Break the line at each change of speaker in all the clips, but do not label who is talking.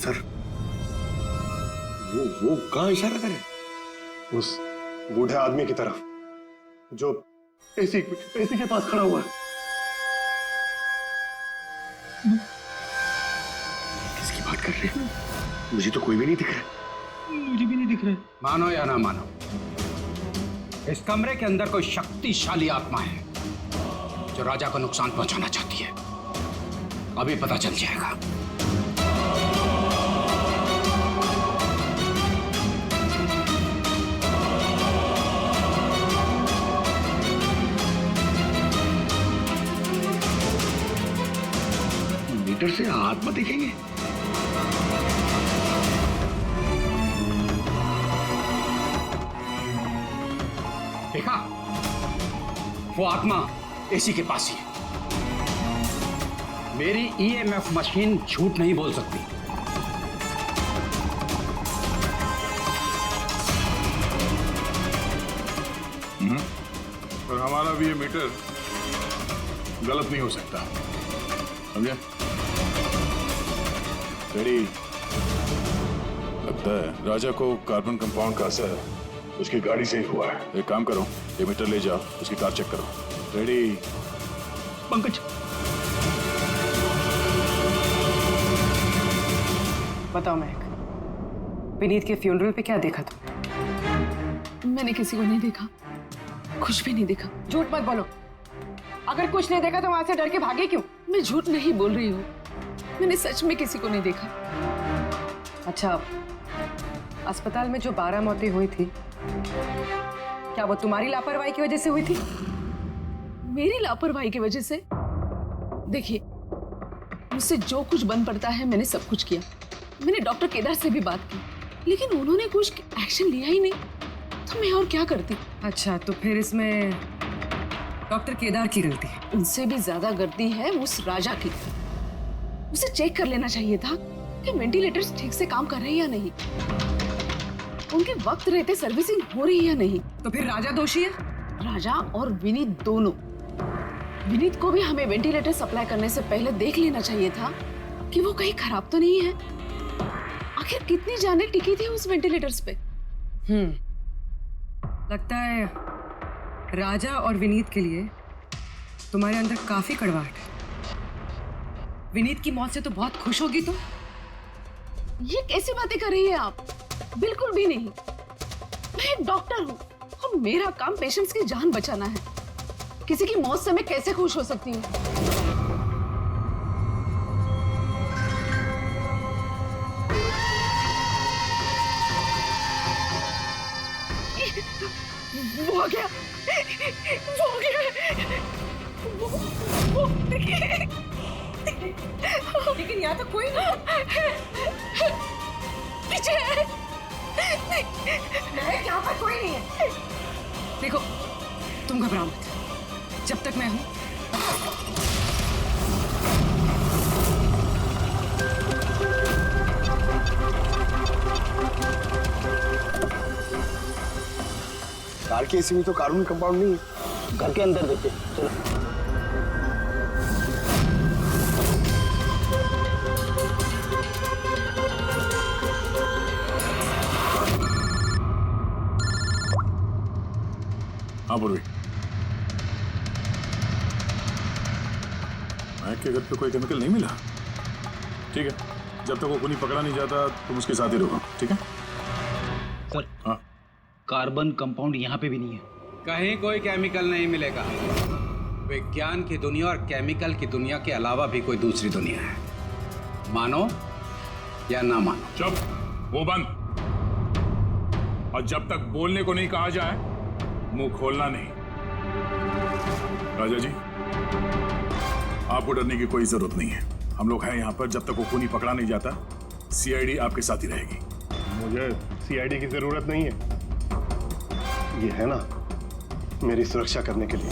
Sir, वो कहाँ इशारा करे? उस बूढ़े आदमी की तरफ जो एसी के पास खड़ा हुआ है। किसकी बात कर रहे हैं? मुझे तो कोई भी नहीं दिख रहा।
मुझे भी नहीं दिख रहा।
मानो या ना मानो, इस कमरे के अंदर कोई शक्तिशाली आत्मा है जो राजा को नुकसान पहुंचाना चाहती है। अभी पता चल जाएगा।
मीटर से आत्मा देखेंगे?
देखा, वो आत्मा एसी के पास ही है। मेरी ईएमएफ मशीन झूठ नहीं बोल सकती।
और हमारा भी ये मीटर गलत नहीं हो सकता, समझे?
डैडी, लगता है राजा को कार्बन कंपाउंड का असर उसकी गाड़ी से ही हुआ है। एक काम करो, ये मीटर ले जाओ, उसकी कार चेक करो। डैडी।
पंकज,
बताओ महक, विनीत के फ्यूनरल पे क्या देखा तुम?
मैंने किसी को नहीं देखा, कुछ भी नहीं देखा।
झूठ मत बोलो। अगर कुछ नहीं देखा तो वहां से डर के भागे क्यों?
मैं झूठ नहीं बोल रही हूँ, मैंने सच में किसी को नहीं देखा।
अच्छा, अस्पताल में जो 12 मौतें हुई थी, क्या वो तुम्हारी लापरवाही की वजह से हुई थी?
मेरी लापरवाही की वजह से? देखिए, मुझसे जो कुछ बन पड़ता है मैंने सब कुछ किया। मैंने डॉक्टर केदार से भी बात की, लेकिन उन्होंने कुछ एक्शन लिया ही नहीं, तो मैं और क्या करती।
अच्छा, तो फिर इसमें डॉक्टर केदार की गलती है?
उनसे भी ज्यादा गलती है उस राजा की। उसे चेक कर लेना चाहिए था कि वेंटिलेटर्स ठीक से काम कर रहे हैं या नहीं, उनके वक्त रहते सर्विसिंग हो रही है या नहीं।
तो फिर राजा दोषी है?
राजा और विनीत दोनों। विनीत को भी हमें वेंटिलेटर सप्लाई करने से पहले देख लेना चाहिए था कि वो कहीं खराब तो नहीं है। आखिर कितनी जानें टिकी थी उस वेंटिलेटर्स पे।
लगता है राजा और विनीत के लिए तुम्हारे अंदर काफी कड़वाहट है। विनीत की मौत से तो बहुत खुश होगी तुम।
ये कैसी बातें कर रही है आप? बिल्कुल भी नहीं। मैं एक डॉक्टर हूँ और मेरा काम पेशेंट्स की जान बचाना है। किसी की मौत से मैं कैसे खुश हो सकती हूँ? वो आ गया, वो आ गया, वो देखिए।
लेकिन यहाँ तो कोई नहीं।
पीछे है।
यहाँ पर कोई नहीं है। देखो, तुम घबराओ मत, जब तक मैं हूं।
कार के एसी में तो कार्बन कंपाउंड नहीं है।
घर के अंदर देखते, चलो।
हाँ पूर्वी, महक के घर पे कोई केमिकल नहीं मिला? ठीक है, जब तक वो खूनी पकड़ा नहीं जाता तुम उसके साथ ही रहो, ठीक है?
सर,
हाँ,
कार्बन कंपाउंड यहाँ पे भी नहीं है।
कहीं कोई केमिकल नहीं मिलेगा। विज्ञान की दुनिया और केमिकल की दुनिया के अलावा भी कोई दूसरी दुनिया है। मानो या ना मानो।
चुप, वो बंद। और जब तक बोलने को नहीं कहा जाए, मुंह खोलना नहीं। राजा जी, आपको डरने की कोई जरूरत नहीं है। हम लोग हैं यहाँ पर। जब तक वो खूनी पकड़ा नहीं जाता, सीआईडी आपके साथ ही रहेगी।
मुझे सीआईडी की जरूरत नहीं है। ये है ना मेरी सुरक्षा करने के लिए।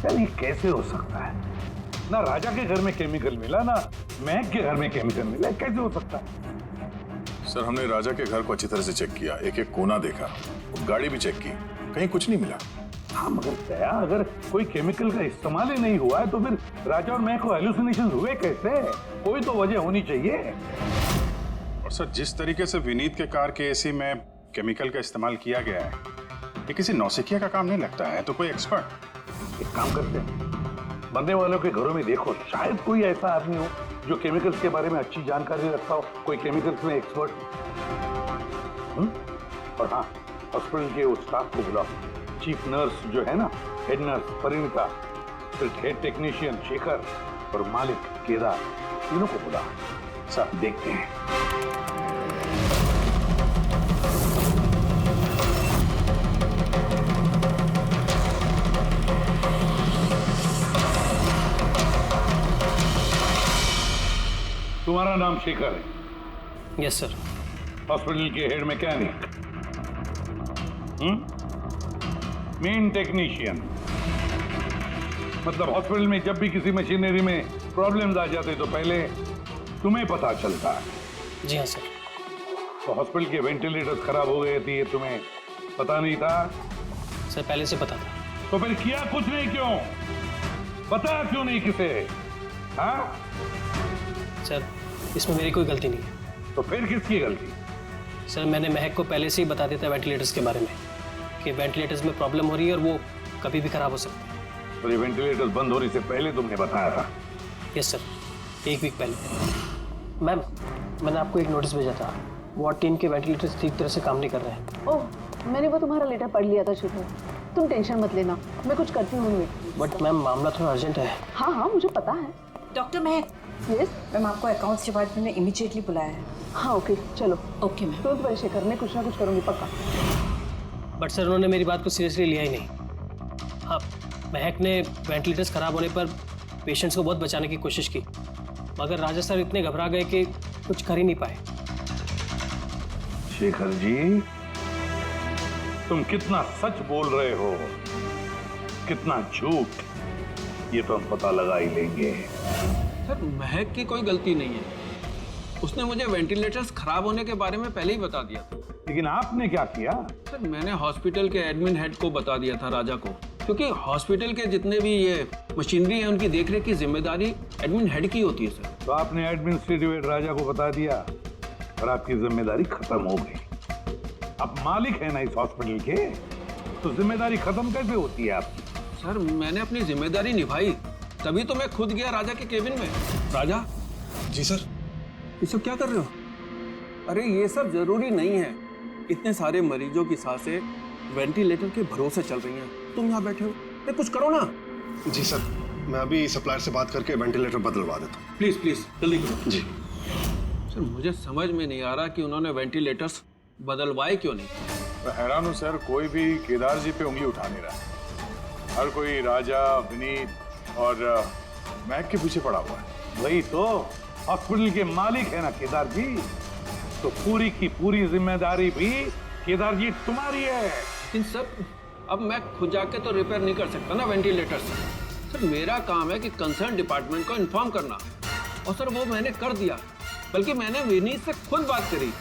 यानी कैसे हो सकता है? ना राजा के घर में केमिकल मिला, ना महक के घर में केमिकल मिला, कैसे हो सकता है?
सर, हमने राजा के घर को अच्छी तरह से चेक किया, एक एक कोना देखा, गाड़ी भी चेक की, कहीं कुछ नहीं मिला।
हाँ मगर दया, अगर कोई केमिकल का इस्तेमाल ही नहीं हुआ है तो फिर राजा और मैं को हेलुसिनेशन हुए कैसे? कोई तो वजह होनी चाहिए।
और सर, जिस तरीके से विनीत के कार के एसी में केमिकल का इस्तेमाल किया गया है, ये किसी नौसिखिया का काम नहीं लगता है। तो कोई एक्सपर्ट।
एक काम करते हैं, मरने वालों के घरों में देखो, शायद कोई ऐसा आदमी हो जो केमिकल्स के बारे में अच्छी जानकारी रखता हो, कोई केमिकल्स में एक्सपर्ट। और हाँ, हॉस्पिटल के उस स्टाफ को बुलाओ, चीफ नर्स जो है ना, हेड नर्स परिणीता, फिर हेड टेक्नीशियन शेखर और मालिक केदार, तीनों को बुलाओ। सब देखते हैं। तुम्हारा नाम शेखर है?
Yes sir.
हॉस्पिटल के हेड मैकेनिक, मेन टेक्नीशियन, मतलब हॉस्पिटल में जब भी किसी मशीनरी में प्रॉब्लम्स आ जाते तो पहले तुम्हें पता चलता है।
जी हाँ सर।
तो हॉस्पिटल के वेंटिलेटर्स खराब हो गए थे, ये तुम्हें पता नहीं था?
सर पहले से पता था।
तो फिर किया कुछ नहीं क्यों? पता क्यों नहीं किसे? हाँ
सर इसमें मेरी कोई गलती नहीं है।
तो फिर किसकी गलती?
सर मैंने महक को पहले से ही बता दिया था वेंटिलेटर्स के बारे में, कि वेंटिलेटर्स में प्रॉब्लम हो रही है और वो कभी भी खराब हो सकते हैं।
तो ये वेंटिलेटर्स बंद होने से पहले तुमने बताया था?
यस सर, 1 वीक पहले। मैम मैंने आपको एक नोटिस भेजा था, वार्ड टीम के वेंटिलेटर्स ठीक तरह से काम नहीं कर रहे हैं।
ओह, मैंने वो तुम्हारा लेटर पढ़ लिया था शुभ। तुम टेंशन मत लेना, मैं कुछ करती हूँ।
बट मैम मामला थोड़ा अर्जेंट है।
हाँ हाँ मुझे पता है।
डॉक्टर महक,
यस
मैम आपको अकाउंट्स डिपार्टमेंट में इमीडिएटली बुलाया है।
हाँ ओके चलो।
Okay ma'am.
तुरंत परेशान करने कुछ ना कुछ करूँगी पक्का।
बट सर उन्होंने मेरी बात को सीरियसली लिया ही नहीं। हाँ, महक ने वेंटिलेटर्स खराब होने पर पेशेंट्स को बहुत बचाने की कोशिश की, मगर राजा सर इतने घबरा गए कि कुछ कर ही नहीं पाए।
शेखर जी, तुम कितना सच बोल रहे हो, कितना झूठ, ये तो हम पता लगा ही लेंगे।
सर महक की कोई गलती नहीं है, उसने मुझे वेंटिलेटर्स खराब होने के बारे में पहले ही बता दिया था।
लेकिन आपने क्या किया?
सर मैंने हॉस्पिटल के एडमिन हेड को बता दिया था, राजा को, क्योंकि हॉस्पिटल के जितने भी ये मशीनरी है उनकी देखरेख की जिम्मेदारी एडमिन हेड की होती है सर।
तो आपने एडमिनिस्ट्रेटिव हेड राजा को बता दिया और आपकी जिम्मेदारी खत्म हो गई। अब मालिक है ना इस हॉस्पिटल के, तो जिम्मेदारी खत्म कैसे होती है आपकी?
सर मैंने अपनी जिम्मेदारी निभाई, तभी तो मैं खुद गया राजा के केबिन में। राजा।
जी सर।
ये सब क्या कर रहे हो? अरे ये सब जरूरी नहीं है, इतने सारे मरीजों की सांसें वेंटिलेटर के भरोसे चल रही हैं, तुम यहाँ बैठे हो, अरे कुछ करो ना।
जी सर, मैं अभी सप्लायर से बात करके वेंटिलेटर बदलवा देता हूँ।
प्लीज प्लीज जल्दी करो।
जी
सर मुझे समझ में नहीं आ रहा कि उन्होंने वेंटिलेटर्स बदलवाए क्यों नहीं।
मैं हैरान हूँ सर, कोई भी केदार जी पे उंगली उठा नहीं रहा। हर कोई राजा, विनीत और महक के पीछे पड़ा हुआ है।
वही तो, हॉस्पिटल के मालिक है ना केदार जी, तो पूरी की पूरी जिम्मेदारी भी केदार जी तुम्हारी है।
इन सब अब मैं खुद जाके तो रिपेयर नहीं कर सकता ना वेंटिलेटर्स। सर मेरा काम है कि कंसर्न डिपार्टमेंट को इन्फॉर्म करना, और सर वो मैंने कर दिया, बल्कि मैंने विनीत से खुद बात करी।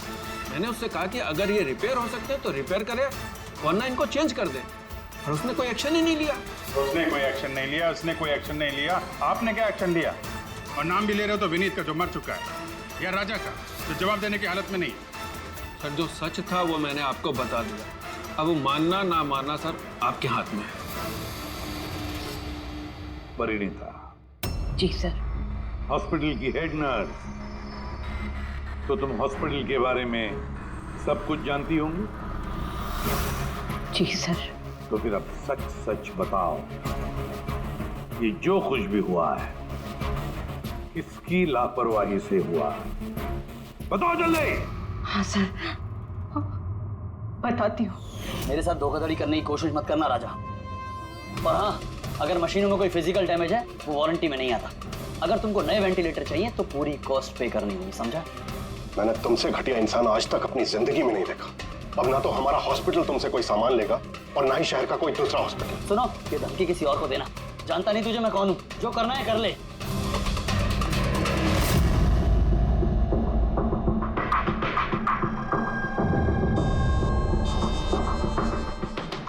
मैंने उससे कहा कि अगर ये रिपेयर हो सकते हैं तो रिपेयर करे, वरना इनको चेंज कर दे, और उसने कोई एक्शन ही नहीं लिया।
उसने कोई एक्शन नहीं लिया, उसने कोई एक्शन नहीं लिया। आपने क्या एक्शन लिया? और नाम भी ले रहे हो तो विनीत का जो मर चुका है, या राजा का जो जवाब देने की हालत में नहीं।
सर जो सच था वो मैंने आपको बता दिया, अब वो मानना ना मानना सर आपके हाथ में है।
परिणीता।
जी सर।
हॉस्पिटल की हेड नर्स, तो तुम हॉस्पिटल के बारे में सब कुछ जानती होंगी।
जी सर।
तो फिर अब सच सच बताओ, ये जो कुछ भी हुआ है किसकी लापरवाही से हुआ? बताओ जल्दी।
हाँ सर, बताती हूँ।
मेरे साथ धोखाधड़ी करने की कोशिश मत करना राजा। और हाँ, अगर मशीनों में कोई फिजिकल डैमेज है वो वारंटी में नहीं आता। अगर तुमको नए वेंटिलेटर चाहिए तो पूरी कॉस्ट पे करनी होगी, समझा?
मैंने तुमसे घटिया इंसान आज तक अपनी जिंदगी में नहीं देखा। अब ना तो हमारा हॉस्पिटल तुमसे कोई सामान लेगा और ना ही शहर का कोई दूसरा हॉस्पिटल।
सुनो, ये धमकी किसी और को देना। जानता नहीं तुझे मैं कौन हूँ, जो करना है कर ले।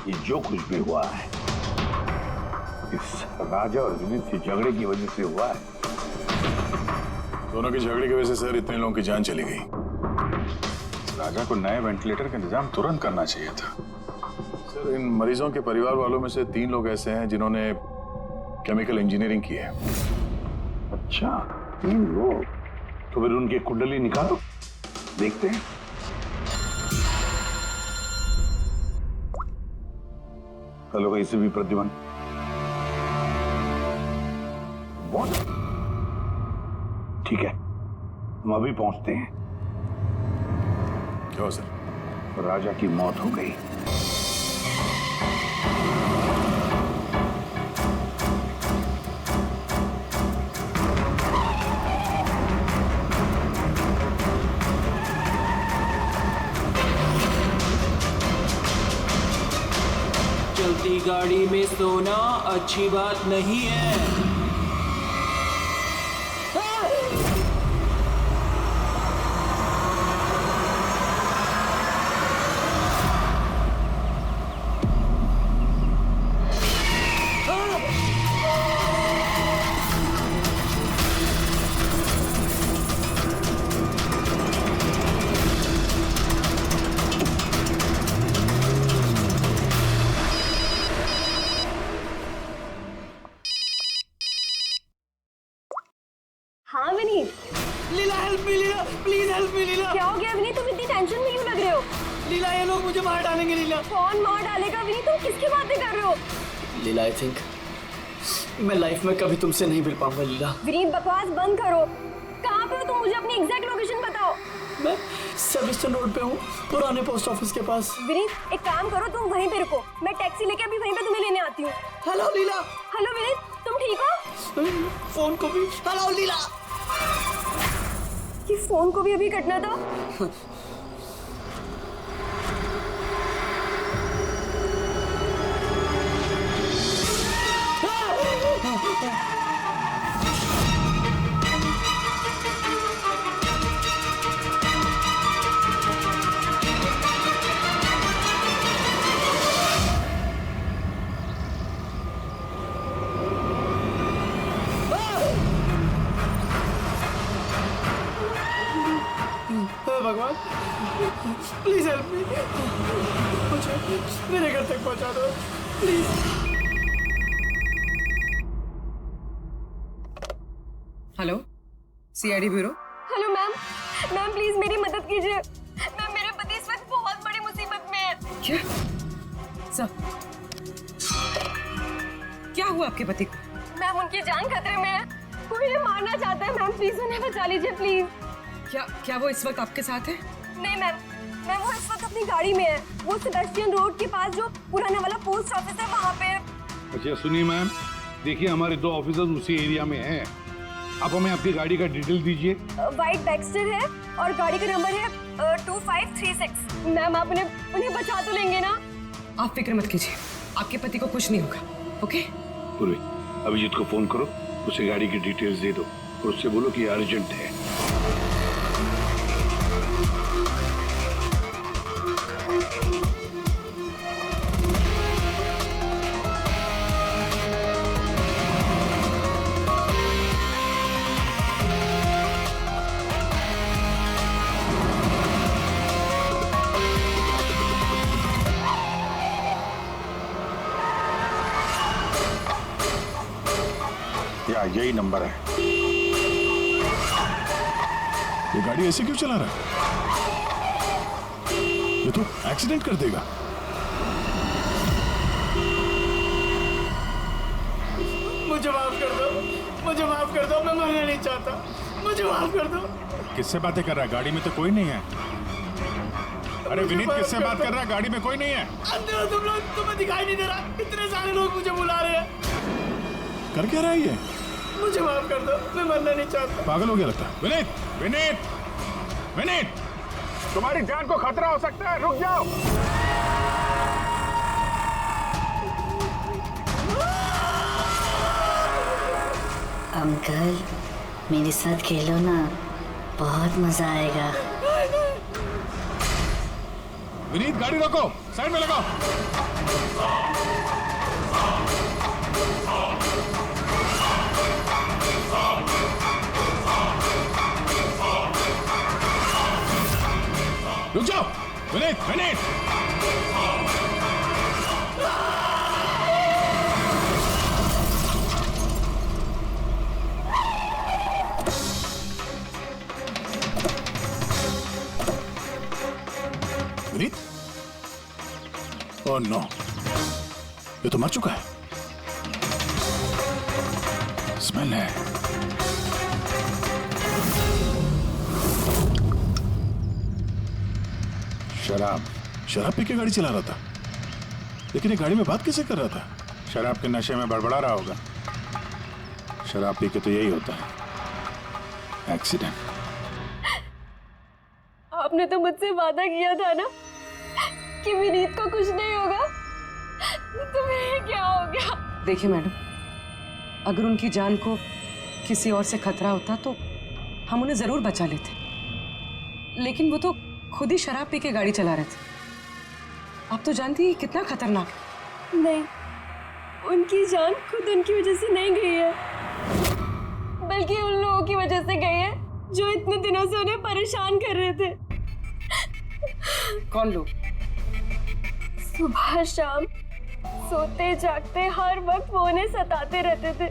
ये जो कुछ भी हुआ है इस राजा और विनीत के झगड़े की वजह से हुआ है।
दोनों के झगड़े की वजह से सर इतने लोगों की जान चली गई। राजा को नए वेंटिलेटर का इंतजाम तुरंत करना चाहिए था। सर इन मरीजों के परिवार वालों में से 3 लोग ऐसे हैं जिन्होंने केमिकल इंजीनियरिंग की है।
अच्छा 3 लोग, तो फिर उनकी कुंडली निकालो, देखते हैं। हेलो भाई से भी प्रद्युमन। ठीक है, हम अभी पहुंचते हैं।
क्या सर?
राजा की मौत हो गई।
चलती गाड़ी में सोना अच्छी बात नहीं है।
हाँ Vineet.
Leela help me, Leela please help me. Leela
क्या हो गया विनीत, तुम इतनी टेंशन में क्यों लग रहे हो?
लीला ये लोग मुझे मार डालेंगे। लीला
कौन मार डालेगा विनीत, तुम किसकी बातें कर रहे हो?
लीला आई थिंक मैं लाइफ में कभी तुमसे नहीं मिल पाऊंगा। लीला
विनीत बकवास बंद करो। कहाँ पे हो तुम, मुझे अपनी एग्जैक्ट लोकेशन बताओ।
मैं सेविस्टन रोड पे हूँ, पुराने पोस्ट ऑफिस के पास।
विनीत एक काम करो, तुम वहीं पे रुको, मैं टैक्सी लेके अभी वहीं पे तुम्हें लेने आती हूँ।
हेलो लीला।
हेलो विनीत, तुम ठीक हो?
फोन को भी हेलो लीला।
ये फोन को भी अभी कटना था।
भगवान प्लीज हेल्प मी, मुझे मेरे घर तक पहुंचा दो please.
Hello CID bureau.
Hello ma'am, ma'am please मेरी मदद कीजिए। मैम मेरे पति इस वक्त बहुत बड़ी मुसीबत में है।
क्या सब क्या हुआ आपके पति को?
मैम उनकी जान खतरे में है, कोई उन्हें मारना चाहता है। मैम प्लीज उन्हें बचा लीजिए प्लीज।
क्या वो इस वक्त आपके साथ है?
नहीं मैम, मैम वो इस वक्त अपनी गाड़ी में है। वो सेबेस्टियन रोड के पास जो पुराना वाला पोस्ट ऑफिस है वहाँ पे।
अच्छा सुनिए मैम, देखिए हमारे 2 ऑफिसर्स उसी एरिया में हैं। आप हमें आपकी गाड़ी का डिटेल दीजिए।
वाइट बैक्स्टर है और गाड़ी का नंबर है 2536। मैम आप उन्हें बचा तो लेंगे ना?
आप फिक्र मत कीजिए, आपके पति को कुछ नहीं होगा। ओके
पूर्वी, अभिजीत को फोन करो, उसे गाड़ी की डिटेल्स दे दो और उससे बोलो कि अर्जेंट है।
यही नंबर है। ये गाड़ी ऐसे क्यों चला रहा है? ये तो एक्सीडेंट कर देगा।
मुझे माफ कर दो, मुझे माफ कर दो, मैं मरना नहीं चाहता, मुझे माफ कर दो।
किससे बातें कर रहा है? गाड़ी में तो कोई नहीं है। अरे विनीत किससे बात कर रहा है? गाड़ी में कोई नहीं है।
अंदर हो तुम लोग, तुम्हें दिखाई नहीं दे रहा? इतने सारे लोग मुझे बुला रहे हैं।
कर क्या रहा है ये?
मुझे माफ कर दो, मैं मरना नहीं चाहता।
पागल हो गया लगता है। विनीत, विनीत, विनीत, तुम्हारी जान को खतरा हो सकता है, रुक जाओ।
अंकल मेरे साथ खेलो ना, बहुत मजा आएगा।
विनीत गाड़ी रोको, साइड में लगाओ।
रुक जाओ। विनीत, विनीत।
विनीत? ओह नो, ये तो मर चुका है। स्मेल है। शराब पी के गाड़ी चला रहा था, लेकिन ये गाड़ी में बात कैसे कर रहा था? शराब के नशे में बड़बड़ा रहा होगा। शराब पी के तो यही होता है, एक्सीडेंट।
आपने तो मुझसे वादा किया था ना कि विनीत को कुछ नहीं होगा, तो फिर क्या हो गया?
देखिए मैडम, अगर उनकी जान को किसी और से खतरा होता तो हम उन्हें जरूर बचा लेते, लेकिन वो तो खुद ही शराब पी के गाड़ी चला रहे थे। आप तो जानती हैं कितना खतरनाक है।
नहीं, उनकी जान खुद उनकी वजह से नहीं गई है, बल्कि उन लोगों की वजह से गई है जो इतने दिनों से उन्हें परेशान कर रहे थे।
कौन लोग?
सुबह शाम सोते जागते हर वक्त वो उन्हें सताते रहते थे।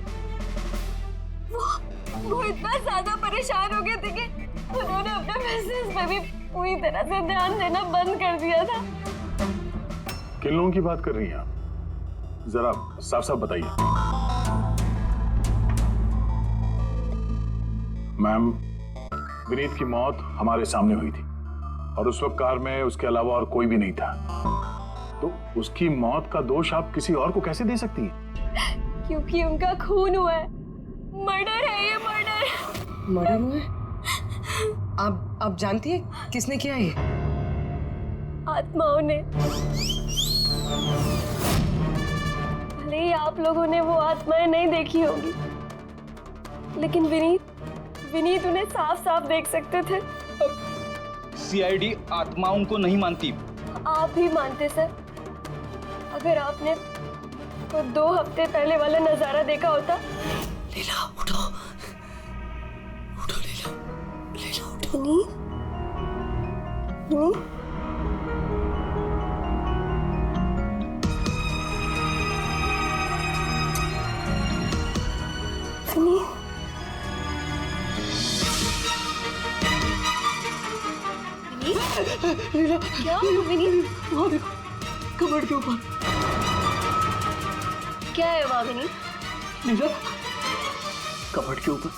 वो इतना ज्यादा परेशान हो गए थे कि उन्होंने अपने बिजनेस पे भी पूरी तरह से ध्यान देना बंद कर दिया था।
किन लोगों की बात कर रही हैं आप? जरा साफ साफ बताइए। मैम, विनीत की मौत हमारे सामने हुई थी और उस वक्त कार में उसके अलावा और कोई भी नहीं था, तो उसकी मौत का दोष आप किसी और को कैसे दे सकती हैं?
क्योंकि उनका खून हुआ है। मर्डर है ये, मर्डर।
मर्डर हुआ है? आप जानती है किसने किया ये?
आत्माओं ने। भले ही आप लोगों ने वो आत्माएं नहीं देखी होगी, लेकिन विनीत उन्हें साफ साफ देख सकते थे।
सीआईडी आत्माओं को नहीं मानती।
आप भी मानते सर। अगर आपने वो 2 हफ्ते पहले वाला नजारा देखा होता।
लीला उठो, उठो लीला, लीला उठो।
विनीत, विनीत, क्या विनीत?
वहाँ देखो, कबर्ड के ऊपर।
क्या है वहाँ विनीत?
लीला, कबर्ड के ऊपर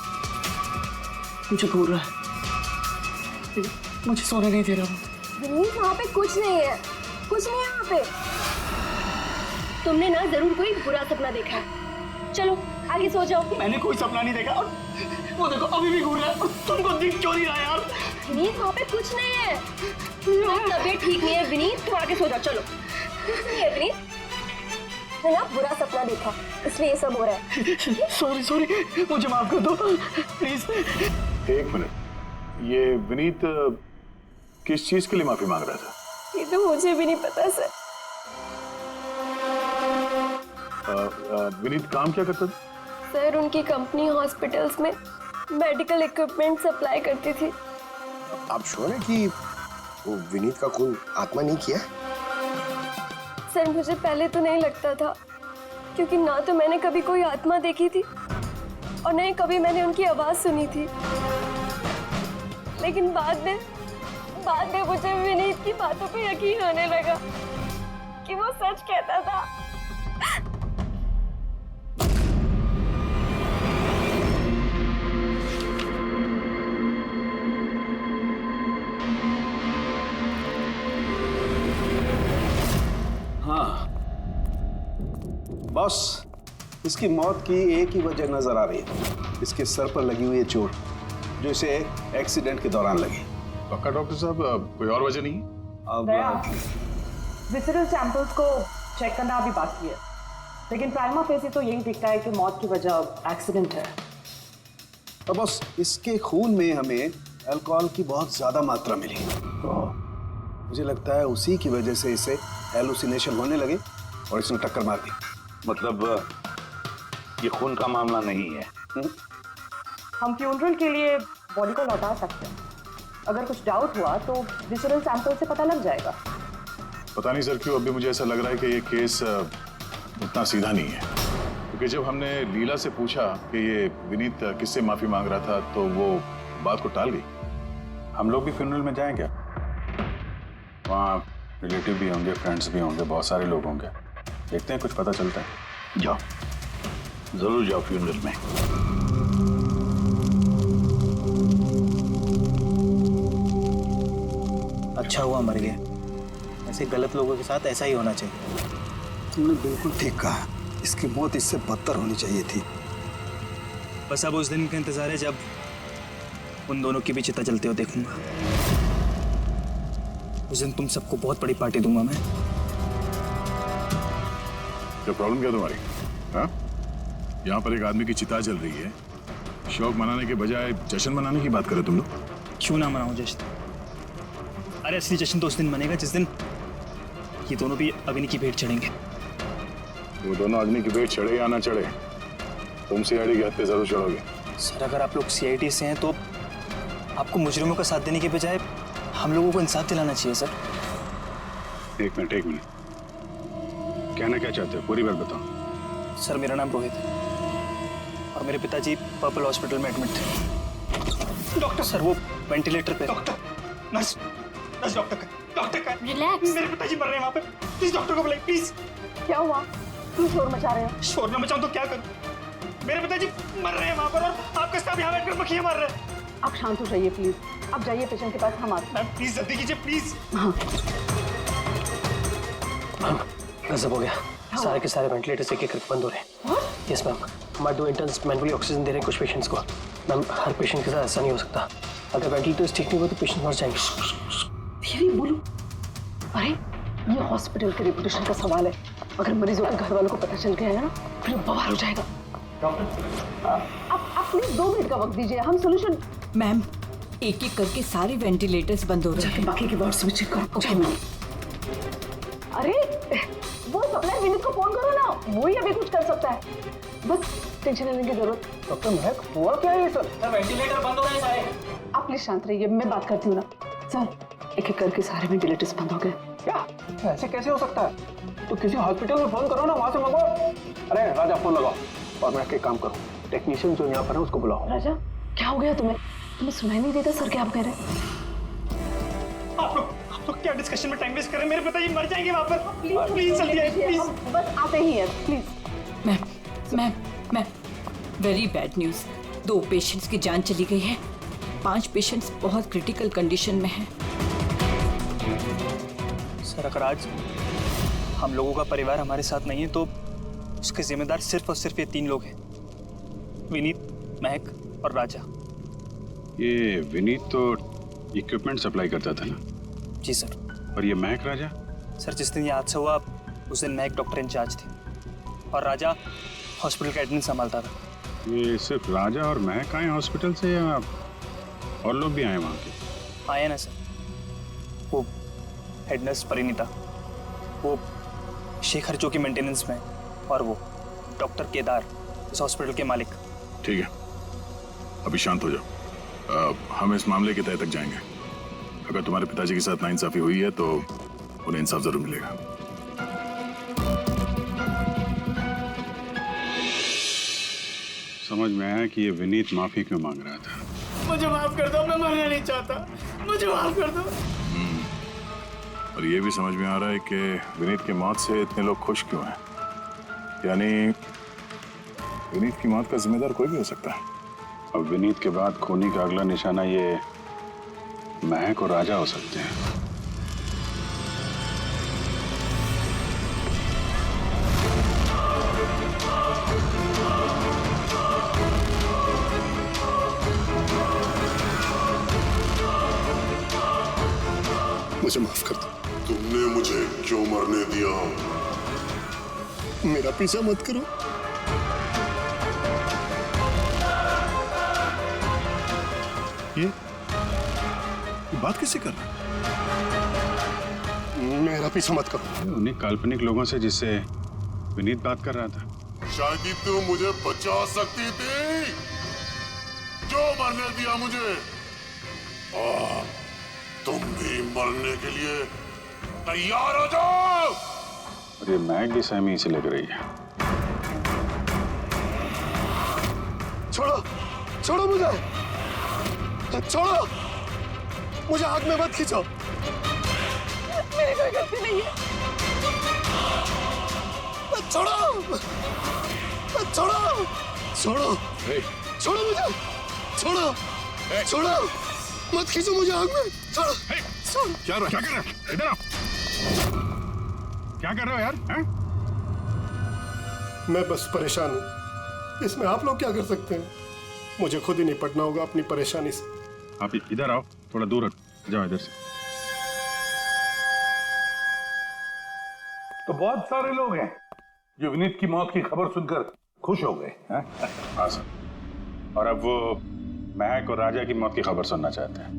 मुझे घूर रहा है। मुझे सोने नहीं दे रहा।
विनीत, वहाँ पे कुछ नहीं है, कुछ नहीं है वहाँ पे। तुमने ना जरूर कोई बुरा सपना देखा है। चलो आगे सो जाओ।
मैंने कोई सपना नहीं देखा और वो देखो अभी भी घूर रहा है और तुमको दिख क्यों नहीं रहा यार?
विनीत, वहाँ पे कुछ नहीं है। तबीयत ठीक नहीं है विनीत, तुम आगे सो जाओ। चलो। कुछ नहीं है विनीत, मैंने ना बुरा सपना देखा, इसलिए ये सब हो रहा है।
सॉरी, मुझे माफ कर दो प्लीज।
एक मिनट, ये विनीत किस चीज के लिए माफी मांग रहा था?
ये तो मुझे भी नहीं पता सर।
विनीत काम क्या करता था?
सर, उनकी कंपनी हॉस्पिटल्स में मेडिकल इक्विपमेंट सप्लाई करती थी।
आप श्योर हैं कि वो विनीत का खून आत्मा नहीं किया?
सर, मुझे पहले तो नहीं लगता था, क्योंकि ना तो मैंने कभी कोई आत्मा देखी थी और नहीं कभी मैंने उनकी आवाज सुनी थी। लेकिन बाद में मुझे विनीत की बातों पे यकीन होने लगा कि वो सच कहता था।
हाँ बॉस, इसकी मौत की एक ही वजह नजर आ रही है। इसके सर पर लगी हुई है चोट, जो इसे एक्सीडेंट के दौरान लगी।
पक्का डॉक्टर साहब, कोई और वजह नहीं?
अब विसरल सैंपल्स को चेक करना अभी बाकी है, लेकिन प्राइमा फेसी तो यही दिखता है कि मौत की वजह एक्सीडेंट है।
तो बॉस, इसके खून में हमें अल्कोहल की बहुत ज्यादा मात्रा मिली। मुझे लगता है उसी की वजह से इसे हेलुसिनेशन होने लगे और इसने टक्कर मार दी।
मतलब ये खून का मामला नहीं है।
हम फ्यूनरल के लिए बॉडी को लौटा सकते हैं,
अगर कुछ डाउट हुआ तो विजुअल सैंपल से पता लग जाएगा।
पता नहीं सर क्यों अभी मुझे ऐसा लग रहा है कि ये केस उतना सीधा नहीं है, क्योंकि जब हमने लीला से पूछा कि ये विनीत किससे माफी मांग रहा था तो वो बात को टाल गई। हम लोग भी फ्यूनरल में जाएं क्या? वहाँ रिलेटिव भी होंगे, फ्रेंड्स भी होंगे, बहुत सारे लोग होंगे, देखते हैं कुछ पता चलता है।
जाओ, जरूर जाओ फ्यूनरल में।
अच्छा हुआ मर गया, ऐसे गलत लोगों के साथ ऐसा ही होना चाहिए।
तुमने बिल्कुल ठीक कहा, इसकी मौत इससे बदतर होनी चाहिए थी।
बस अब उस दिन का इंतजार है जब उन दोनों की भी चिता जलते हो देखूंगा। उस दिन तुम सबको बहुत बड़ी पार्टी दूंगा मैं।
क्या प्रॉब्लम क्या तुम्हारी? हाँ, यहाँ पर एक आदमी की चिता जल रही है, शौक मनाने के बजाय जश्न मनाने की बात करो तुम लोग।
क्यों ना मनाऊं जश्न? अरे असली जश्न तो उस दिन मनेगा जिस दिन ये दोनों भी अग्नि की भेंट चढ़ेंगे।
वो दोनों अग्नि की भेंट चढ़े या ना चढ़े, तुम सीआईडी की हत्या जरूर चढ़ोगे।
सर अगर आप लोग सीआईडी से हैं तो आपको मुजरिमों का साथ देने के बजाय हम लोगों को इंसाफ दिलाना चाहिए सर।
एक मिनट, कहना क्या चाहते हो? पूरी बात बताओ।
सर मेरा नाम रोहित है और मेरे पिताजी पर्पल हॉस्पिटल में एडमिट थे। डॉक्टर सर वो वेंटिलेटर पे। डॉक्टर, नर्स डॉक्टर का
रिलैक्स।
मेरे पिताजी मर रहे हैं वहाँ पे, प्लीज डॉक्टर को बुलाइए प्लीज।
क्या हुआ? क्यों शोर मचा रहे हो?
शोर न मचाऊं तो क्या करूं? मेरे पिताजी मर रहे हैं वहाँ पर और आपके साथ यहाँ बैठकर मक्खियाँ मार रहे हैं।
आप शांत हो जाइए प्लीज, आप जाइए पेशेंट के पास, हम आते हैं।
मैम प्लीज जल्दी कीजिए प्लीज।
हाँ
मैम गजब हो गया, सारे के सारे वेंटिलेटर्स एक एक करके बंद हो रहे हैं। यस मैम, हमारे 2 इंटर्न्स मैनुअली ऑक्सीजन दे रहे हैं कुछ पेशेंट्स को। मैम हर पेशेंट के साथ ऐसा नहीं हो सकता, अगर वेंटिलेटर्स ठीक नहीं हुए तो पेशेंट मर जाएंगे।
धीरे बोलो। अरे ये हॉस्पिटल के रेपुटेशन का सवाल है, अगर मरीजों के घर वालों को पता चल गया है ना फिर बवाल हो जाएगा। आप प्लीज 2 मिनट का वक्त दीजिए, हम सोल्यूशन।
मैम एक एक करके सारे वेंटिलेटर्स बंद हो रहे हैं।
बाकी के वार्ड्स में चेक करो। Okay ma'am. अरे वो सप्लाई विनीत को फोन करो ना, वो ही अभी कुछ कर सकता है, बस टेंशन लेने की जरूरत।
डॉक्टर महक हुआ क्या है ये सर?
सर वेंटिलेटर बंद हो रहे हैं सारे।
आप प्लीज शांत रहिए, मैं बात करती हूँ ना। सर एक एक करके सारे वेंटिलेटर्स बंद हो गए।
क्या ऐसे कैसे हो सकता है? तो किसी हॉस्पिटल में फोन करो ना, वहां से मंगवाओ। अरे राजा फोन लगाओ और मैं एक काम करो, टेक्नीशियन जो यहाँ पर है उसको बुलाओ।
राजा क्या हो गया तुम्हें सुनाई नहीं देता? सर क्या आप कह रहे हैं?
आप लोग क्या डिस्कशन में टाइम वेस्ट कर रहे हैं? मेरे पिताजी मर जाएंगे वहाँ पर। प्लीज जल्दी आइए प्लीज।
बस आते ही हैं please.
Ma'am very bad news, 2 patients की जान चली गई है, 5 पेशेंट्स बहुत क्रिटिकल कंडीशन में हैं।
सर अगर आज हम लोगों का परिवार हमारे साथ नहीं है तो उसके जिम्मेदार सिर्फ और सिर्फ ये 3 लोग हैं, विनीत, महक और राजा।
ये विनीत तो इक्विपमेंट सप्लाई करता था ना?
जी सर।
और ये महक राजा?
सर जिस दिन ये हादसा हुआ उस दिन महक डॉक्टर इंचार्ज थी और राजा हॉस्पिटल का एडमिन संभालता था।
ये सिर्फ राजा और महक आए हॉस्पिटल से या और लोग भी आए वहाँ के?
आए ना सर, वो हेड नर्स परिणीता, वो शेखर जो कि मेंटेनेंस में, और वो डॉक्टर केदार इस हॉस्पिटल के मालिक।
ठीक है, अभी शांत हो जाओ। हम इस मामले के तह तक जाएंगे। अगर तुम्हारे पिताजी के साथ नाइंसाफी हुई है तो उन्हें इंसाफ जरूर मिलेगा।
समझ में आया कि ये विनीत माफी क्यों मांग रहा था।
मुझे माफ कर दो, मैं मरना नहीं चाहता, मुझे माफ कर दो।
और ये भी समझ में आ रहा है कि विनीत की मौत से इतने लोग खुश क्यों हैं। यानी विनीत की मौत का जिम्मेदार कोई भी हो सकता है।
अब विनीत के बाद खूनी का अगला निशाना ये महक और राजा हो सकते हैं।
मुझे माफ कर दो। तुमने मुझे क्यों मरने दिया? मेरा पीछा मत करो।
ये बात किससे कर रहा?
मेरा पीछा मत करो।
उन्हीं काल्पनिक लोगों से जिससे विनीत बात कर रहा था।
शायद तू मुझे बचा सकती थी। क्यों मरने दिया मुझे?
मरने के लिए तैयार हो जाओ। और ये महक भी सहमी से लग रही है।
छोड़ो, छोड़ो मुझे, छोड़ो मुझे, आग में मत खींचो।
मेरी कोई गलती नहीं है।
छोड़ो, छोड़ो, छोड़ो, छोड़ो मुझे, छोड़ो, छोड़ो, मत खींचो मुझे आग में, छोड़ो।
क्या कर रहे हो? इधर आओ। क्या कर रहे हो यार? हैं?
मैं बस परेशान हूँ, इसमें आप लोग क्या कर सकते हैं? मुझे खुद ही निपटना होगा अपनी परेशानी से।
आप इधर आओ, थोड़ा दूर हट जाओ इधर से।
तो बहुत सारे लोग हैं जो विनीत की मौत की खबर सुनकर खुश हो गए।
हाँ सर, और अब वो महक और राजा की मौत की खबर सुनना चाहते हैं।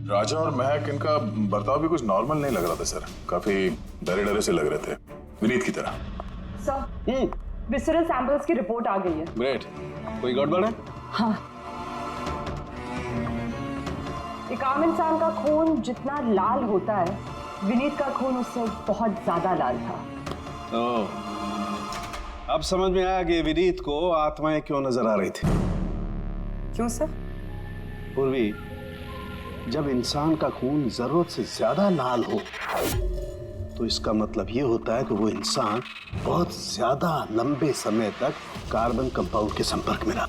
राजा और महक, इनका बर्ताव भी कुछ नॉर्मल नहीं लग रहा था सर, काफी डरे डरे से लग रहे थे, विनीत की तरह।
सर, विसरल सैंपल्स की रिपोर्ट आ गई है।
ग्रेट। कोई गड़बड़ है?
हाँ, एक आम इंसान का खून जितना लाल होता है, विनीत का खून उससे बहुत ज्यादा लाल था।
अब समझ में आया कि विनीत को आत्माएं क्यों नजर आ रही थी।
क्यों सर?
पूर्वी, जब इंसान का खून जरूरत से ज्यादा लाल हो तो इसका मतलब ये होता है कि वो इंसान बहुत ज्यादा लंबे समय तक कार्बन कंपाउंड के संपर्क में रहा,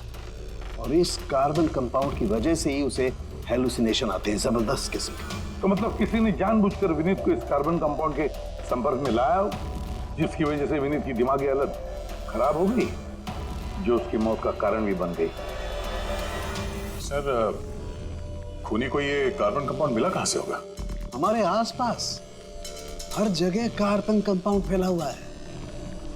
और इस कार्बन कंपाउंड की वजह से ही उसे हेलुसिनेशन आते हैं, जबरदस्त किस्म के।
तो मतलब किसी ने जानबूझकर विनीत को इस कार्बन कंपाउंड के संपर्क में लाया, जिसकी वजह से विनीत की दिमागी हालत खराब हो गई, जो उसकी मौत का कारण भी बन गई।
सर, खूनी को ये कार्बन कंपाउंड मिला कहां से होगा?
हमारे आसपास हर जगह कार्बन कंपाउंड फैला हुआ है।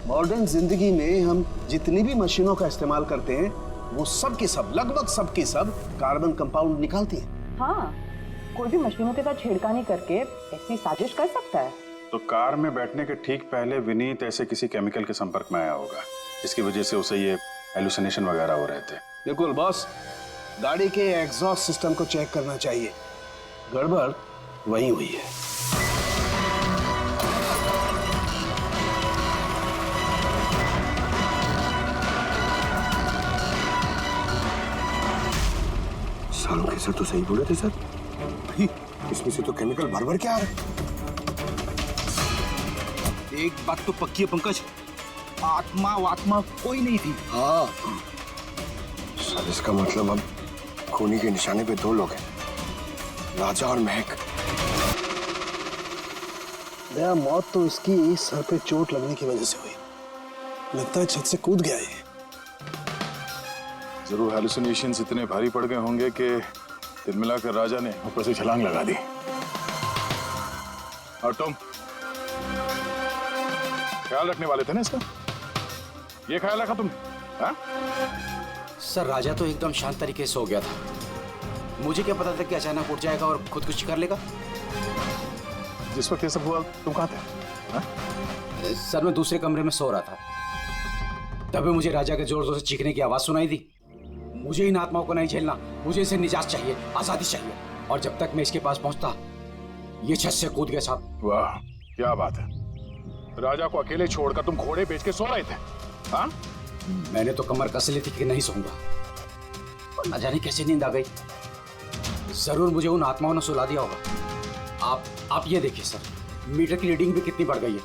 मॉडर्न जिंदगी में हम जितनी भी मशीनों का इस्तेमाल करते हैं, वो सब की सब, लगभग सब की सब कार्बन कंपाउंड निकालती हैं।
हाँ, कोई भी मशीनों के साथ छेड़खानी करके ऐसी साजिश कर सकता है।
तो कार में बैठने के ठीक पहले विनीत ऐसे किसी केमिकल के संपर्क में आया होगा, इसकी वजह से उसे ये हेलुसिनेशन वगैरह हो रहे थे।
बिल्कुल बॉस, गाड़ी के एग्जॉस्ट सिस्टम को चेक करना चाहिए, गड़बड़ वहीं हुई है।
सालों के सर तो सही बोले थे सर, इसमें से तो केमिकल भर के आ रहे।
एक बात तो पक्की है पंकज, आत्मा कोई नहीं थी।
हाँ सर, इसका मतलब अब खूनी के निशाने पे दो लोग हैं, राजा और महक।
दया, मौत तो इसकी सर पे चोट लगने की वजह से हुई, लगता है छत से कूद गया ये।
जरूर हेलुसिनेशंस इतने भारी पड़ गए होंगे कि तिल मिलाकर राजा ने ऊपर से छलांग लगा दी। और तुम ख्याल रखने वाले थे ना इसका, ये ख्याल रखा तुमने? हाँ?
सर, राजा तो एकदम शांत तरीके से सो गया था, मुझे क्या पता था कि अचानक उठ जाएगा और खुदकुशी कर लेगा।
जिस वक्त ये सब हुआ तुम कहाँ थे? हाँ?
सर, मैं दूसरे कमरे में सो रहा था, तभी मुझे राजा के जोर जोर से चीखने की आवाज सुनाई दी। मुझे इन आत्माओं को नहीं झेलना, मुझे इसे निजात चाहिए, आजादी चाहिए। और जब तक मैं इसके पास पहुंचता, ये छत से कूद गया साहब।
वाह, क्या बात है, राजा को अकेले छोड़कर तुम घोड़े बेच के सो रहे थे? हाँ?
मैंने तो कमर कस ली थी कि नहीं सोऊंगा, और न जाने कैसे नींद आ गई। जरूर मुझे उन आत्माओं ने सुला दिया होगा। आप ये देखिए सर, मीटर की रीडिंग भी कितनी बढ़ गई है।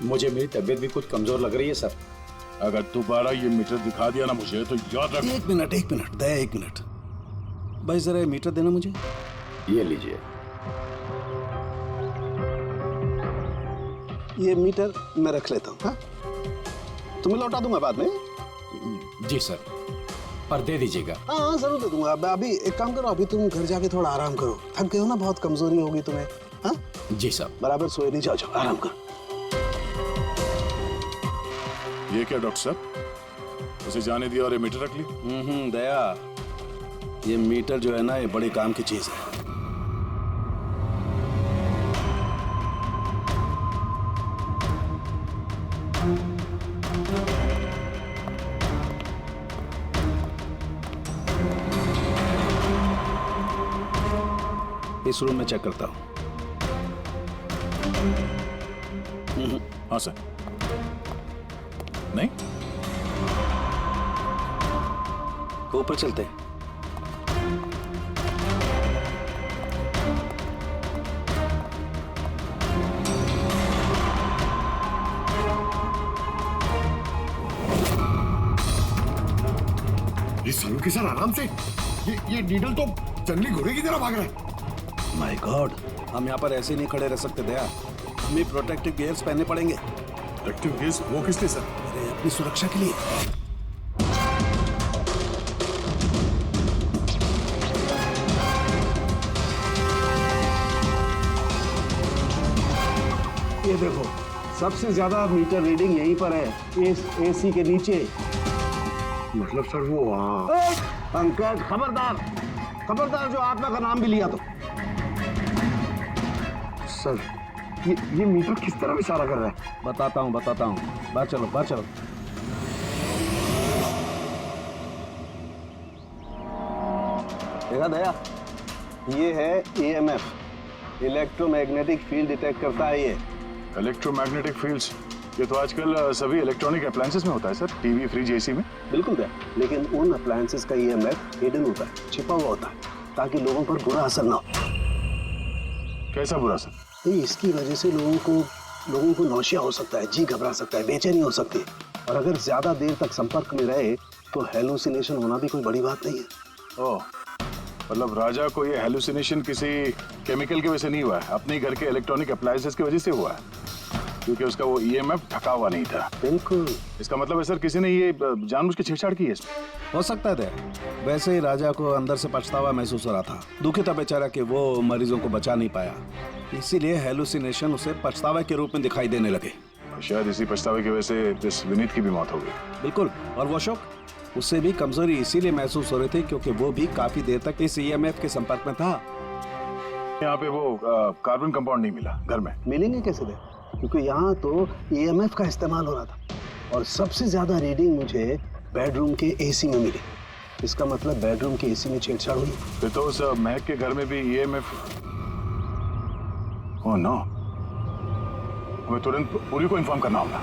मुझे मेरी तबीयत भी कुछ कमजोर लग रही है सर।
अगर दोबारा ये मीटर दिखा दिया ना मुझे तो याद रख।
एक मिनट दया, एक मिनट भाई, जरा ये मीटर देना मुझे।
ये लीजिए।
ये मीटर मैं रख लेता हूँ, हाँ? तुम्हें लौटा दूंगा बाद में।
जी सर, पर दे दीजिएगा।
हाँ जरूर दे दूंगा। अभी एक काम करो, अभी तुम घर जाके थोड़ा आराम करो, थक गए हो ना, बहुत कमजोरी होगी तुम्हें। हाँ
जी सर।
बराबर सोए नहीं, जाओ आराम करो।
ये क्या डॉक्टर साहब, उसे जाने दिया और ये मीटर रख ली?
दया, ये मीटर जो है ना, ये बड़े काम की चीज है। इस रूम में चेक करता हूँ।
हाँ सर। नहीं,
ऊपर चलते हैं।
ये सलून के सर आराम से, ये नीडल तो जंगली घोड़े की तरह भाग रहा है।
माय गॉड, हम यहाँ पर ऐसे नहीं खड़े रह सकते दया, हमें प्रोटेक्टिव गियर्स पहनने पड़ेंगे।
प्रोटेक्टिव गियर्स वो किस लिए सर?
अरे अपनी सुरक्षा के लिए। ये देखो, सबसे ज्यादा मीटर रीडिंग यहीं पर है, इस एसी के नीचे।
मतलब सर वो वहाँ।
पंकज खबरदार, खबरदार जो आत्मा का नाम भी लिया तो।
सर ये मीटर किस तरह इशारा कर रहा है?
बताता हूँ बाहर चलो, बाहर चलो। देखा दया, ये है EMF, इलेक्ट्रोमैग्नेटिक फील्ड डिटेक्ट करता है ये।
इलेक्ट्रोमैग्नेटिक फील्ड्स, ये तो आजकल सभी इलेक्ट्रॉनिक अप्लायंसेस में होता है सर, टीवी, फ्रिज, एसी में।
बिल्कुल दया, लेकिन उन अप्लायंसेस का EMF हिडन होता है, छिपा हुआ होता है, ताकि लोगों पर बुरा असर ना हो।
कैसा बुरा असर?
इसकी वजह से लोगों को नौशिया हो सकता है, जी घबरा सकता है, बेचैनी हो सकती है, और अगर ज्यादा देर तक संपर्क में रहे तो हेलुसिनेशन होना भी कोई बड़ी बात नहीं है।
ओह, मतलब राजा को ये हेलुसिनेशन किसी केमिकल की वजह से नहीं हुआ है, अपने घर के इलेक्ट्रॉनिक अप्लायंसेस की वजह से हुआ है, क्योंकि उसका वो EMF ढका हुआ नहीं था।
बिल्कुल।
इसका मतलब है सर किसी ने ये जानबूझ के छेड़छाड़ की है इसमें।
हो सकता है। वैसे ही राजा को अंदर से पछतावा महसूस हो रहा था, दुखी था बेचारा कि वो मरीजों को बचा नहीं पाया, इसीलिए हेलुसिनेशन उसे पछतावा के रूप में दिखाई देने लगे।
शायद इसी पछतावे की वजह से इस विनीत की भी मौत हो गई।
बिल्कुल, और वो अशोक, उससे भी कमजोरी इसीलिए महसूस हो रही थी क्योंकि वो भी काफी देर तक इस EMF के संपर्क में था।
यहाँ पे वो कार्बन कंपाउंड नहीं मिला घर में।
मिलेंगे कैसे दे, क्योंकि यहाँ तो EMF का इस्तेमाल हो रहा था, और सबसे ज्यादा रीडिंग मुझे बेडरूम के AC में मिली। इसका मतलब बेडरूम के AC में छेड़छाड़ हुई।
फिर तो उस महक के घर में भी EMF। ओह नो, हमें तुरंत पूरी को इन्फॉर्म करना होगा।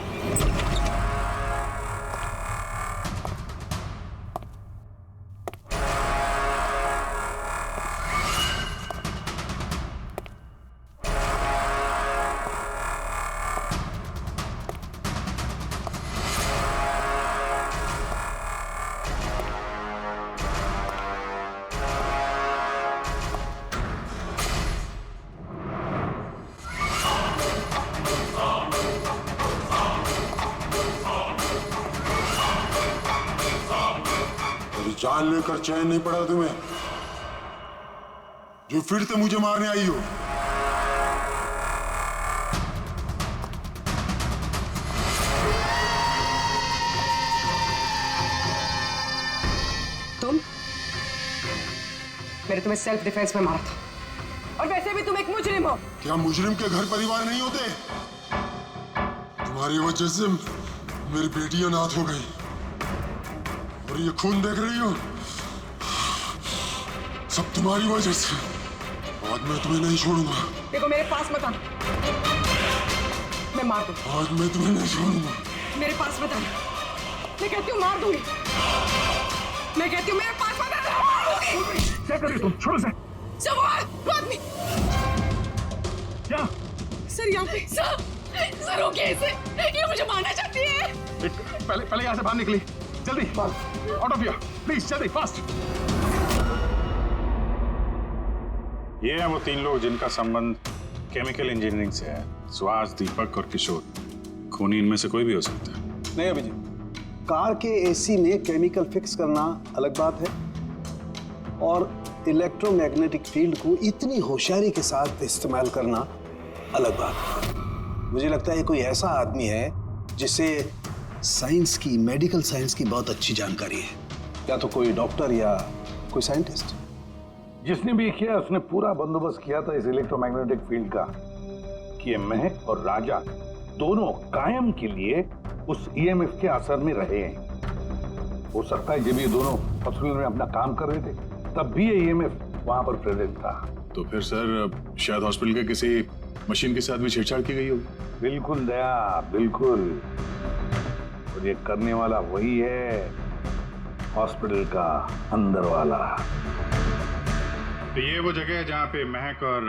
जान लेकर चैन नहीं पड़ा तुम्हें, जो फिर से मुझे मारने आई हो।
तुम? मैंने तुम्हें सेल्फ डिफेंस में मारा था, और वैसे भी तुम एक मुजरिम हो।
क्या मुजरिम के घर परिवार नहीं होते? तुम्हारी वजह से मेरी बेटी अनाथ हो गई, और ये खून देख रही हो, सब तुम्हारी वजह से। आज मैं तुम्हें नहीं छोड़ूंगा।
देखो मेरे पास मत आना, मैं मार दूंगा।
आज मैं तुम्हें नहीं छोड़ूंगा।
मेरे पास मत आना, मैं कहती हूँ मार दूंगी। मैं कहती हूँ मेरे पास मत आना, मार दूंगी।
क्या कर रही हो तुम? छोड़ो से।
सब आदमी
क्या?
सर यहाँ पे सर रोकिए इसे, ये मुझे मारना चाहती है।
पहले यहाँ से बाहर निकली, जल्दी आउट ऑफ हियर प्लीज, जल्दी फास्ट। ये हैं वो तीन लोग जिनका संबंध केमिकल इंजीनियरिंग से है। सुहास, दीपक और किशोर। खूनी इनमें से कोई भी हो सकता है।
नहीं अभिजीत, कार के AC में केमिकल फिक्स करना अलग बात है, और इलेक्ट्रोमैग्नेटिक फील्ड को इतनी होशियारी के साथ इस्तेमाल करना अलग बात है। मुझे लगता है कोई ऐसा आदमी है जिसे साइंस की, मेडिकल साइंस की बहुत अच्छी जानकारी है, या तो कोई डॉक्टर या कोई साइंटिस्ट।
जिसने भी किया उसने पूरा बंदोबस्त किया था इस इलेक्ट्रोमैग्नेटिक फील्ड का, कि ये महक और राजा दोनों कायम के लिए उस EMF के असर में रहे हैं। हो सकता है जब ये दोनों हॉस्पिटल में अपना काम कर रहे थे तब भी ये EMF वहां पर प्रेजेंट था।
तो फिर सर शायद हॉस्पिटल के किसी मशीन के साथ भी छेड़छाड़ की गई होगी।
बिल्कुल दया, बिल्कुल। और ये करने वाला वही है, हॉस्पिटल का अंदर वाला।
तो ये वो जगह है जहाँ पे महक और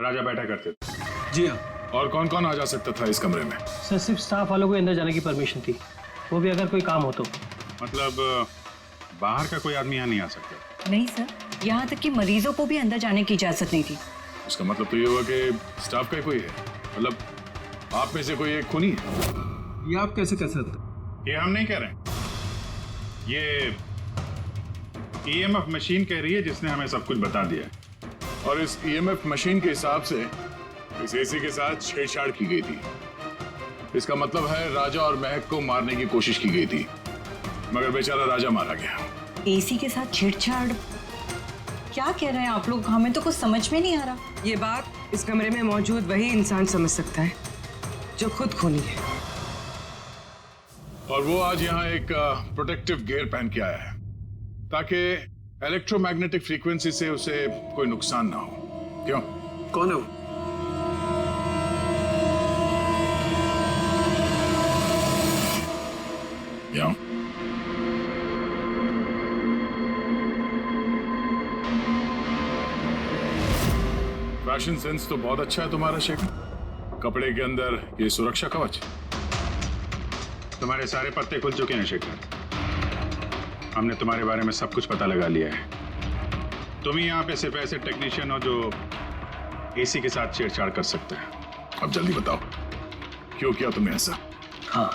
राजा बैठा करते थे?
जी हाँ।
और कौन कौन आ जा सकता था इस कमरे में?
सर सिर्फ स्टाफ वालों को अंदर जाने की परमिशन थी, वो भी अगर कोई काम हो तो।
मतलब बाहर का कोई आदमी यहाँ नहीं आ सकता?
नहीं सर, यहाँ तक कि मरीजों को भी अंदर जाने की इजाजत नहीं थी।
इसका मतलब तो ये हुआ कि स्टाफ का ही कोई है, मतलब आप में से कोई एक खूनी है।
ये आप कैसे कह सकते?
ये हम नहीं कह रहे हैं, ये ईएमएफ मशीन कह रही है जिसने हमें सब कुछ बता दिया है।
और इस ईएमएफ मशीन के हिसाब से इस एसी के साथ छेड़छाड़ की गई थी। इसका मतलब है राजा और महक को मारने की कोशिश की गई थी, मगर बेचारा राजा मारा गया।
एसी के साथ छेड़छाड़? क्या कह रहे हैं आप लोग? हमें तो कुछ समझ में नहीं आ रहा।
ये बात इस कमरे में मौजूद वही इंसान समझ सकता है जो खुद खूनी है।
और वो आज यहाँ एक प्रोटेक्टिव गियर पहन के आया है ताकि इलेक्ट्रोमैग्नेटिक फ्रीक्वेंसी से उसे कोई नुकसान ना हो। क्यों?
कौन है वो?
क्यों? फैशन सेंस तो बहुत अच्छा है तुम्हारा शेखर। कपड़े के अंदर ये सुरक्षा कवच।
तुम्हारे सारे पत्ते खुल चुके हैं शेखर। हमने तुम्हारे बारे में सब कुछ पता लगा लिया है। तुम ही यहाँ पे सिर्फ ऐसे टेक्नीशियन हो जो एसी के साथ छेड़छाड़ कर सकते हैं।
अब जल्दी बताओ, क्यों किया तुमने ऐसा?
हाँ,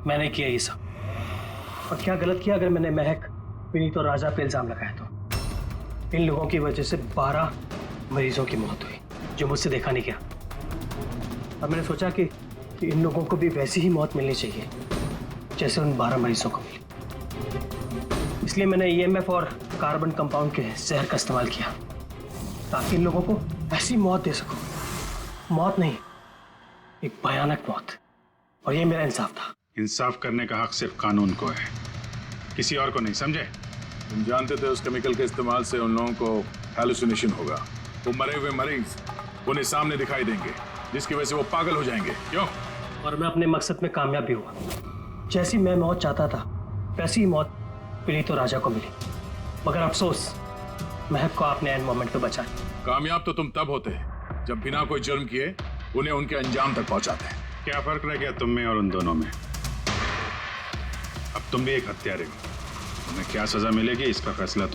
मैंने किया ये सब। और क्या गलत किया अगर मैंने महक, विनीत और राजा पे इल्जाम लगाया तो? इन लोगों की वजह से 12 मरीजों की मौत हुई जो मुझसे देखा नहीं गया। और मैंने सोचा कि इन लोगों को भी वैसी ही मौत मिलनी चाहिए जैसे उन 12 मरीजों को मिली। इसलिए मैंने ईएमएफ और कार्बन कंपाउंड के जहर का इस्तेमाल किया ताकि इन लोगों को ऐसी मौत दे सकूं। मौत नहीं, एक भयानक मौत। और ये मेरा इंसाफ था।
इंसाफ करने का हक सिर्फ कानून को है, किसी और को नहीं, समझे?
तुम जानते थे उस केमिकल के इस्तेमाल से उन लोगों को हैलुसिनेशन होगा। वो मरे हुए मरीज उन्हें सामने दिखाई देंगे जिसकी वजह से वो पागल हो जाएंगे। क्यों?
और मैं अपने मकसद में कामयाब भी हुआ। जैसी मैं मौत चाहता था वैसी ही मौत विनीत और राजा को मिली। मगर अफसोस, महक को आपने एंड मोमेंट पे बचा।
कामयाब तो तुम तब होते जब बिना कोई जुर्म किए उन्हें उनके अंजाम तक पहुंचाते।
क्या फर्क रह गया तुम में और उन दोनों में? अब तुम भी एक हत्यारे हो। तुम्हें क्या सजा मिलेगी इसका फैसला